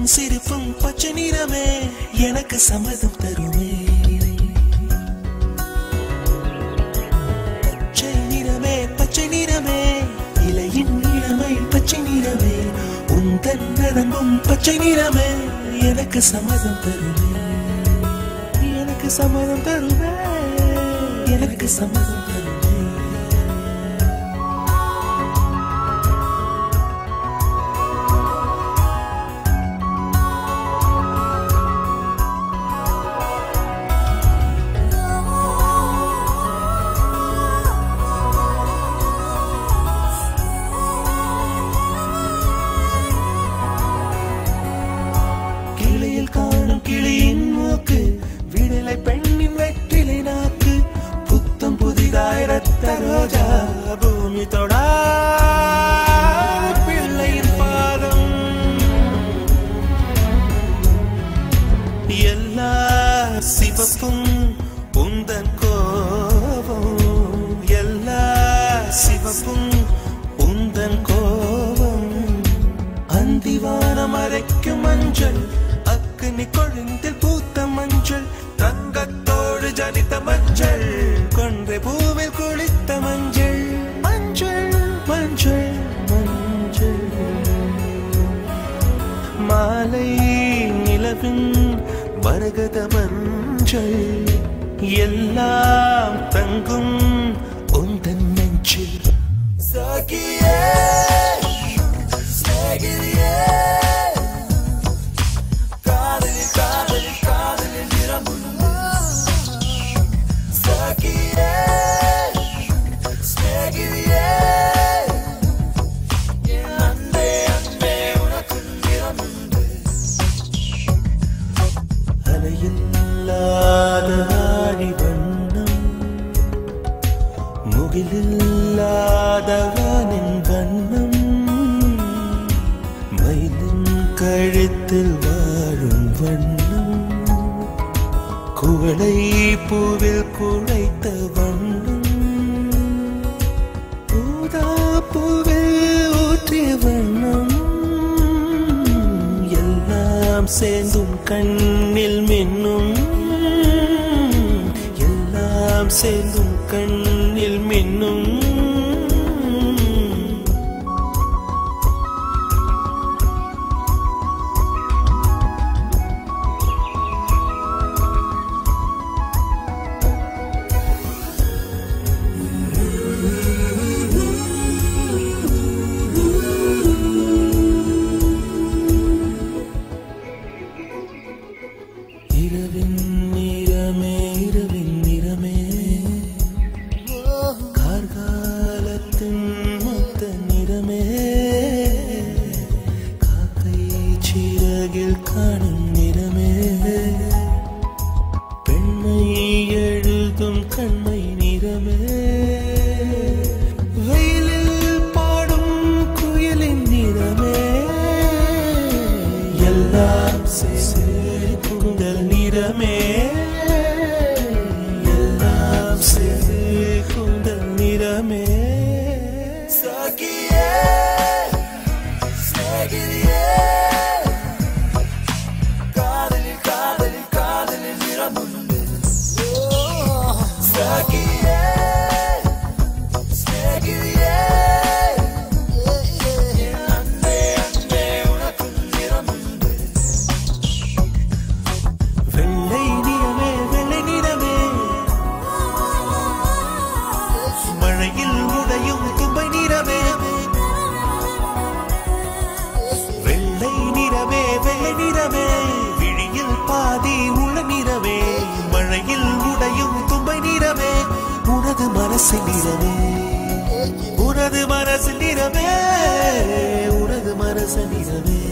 சிரிப்பும் பச்சை நிறமே எனக்கு சம்மதம் தருமே. பச்சை நிறமே பச்சை நிறமே இலையின் நிறமை பச்சை நிறமே உந்தன் நரம்பும் பச்சை நிறமே எனக்கு சம்மதம் தருமே. எனக்கு சம்மதம் தருமே. எனக்கு சம்மதம் தருமே. மாலை நிலவின் மரகத மஞ்சள் எல்லாம் தங்கும் உந்தன் நெஞ்சில். சகியே சகியே காதலில் காதலில் காதலில் நிரம்பும் சகியே சகியே முகிலில்லாதவனின் வண்ணம் மயிலின் கழுத்தில் வாழும் வண்ணம் குவளை பூவில் குழைத்த வண்ணம் ஊதா பூவில் ஊற்றிய வண்ணம் எல்லாம் சேர்ந்தும் கண்ணில் மின்னும் எல்லாம் சேர்ந்தும் கண்ணில் மின்னும். இரவின் நிறமே இரவின் நிறமே மனசு நிறமே உனது மனசு நிறமே உனது மனசு நிறமே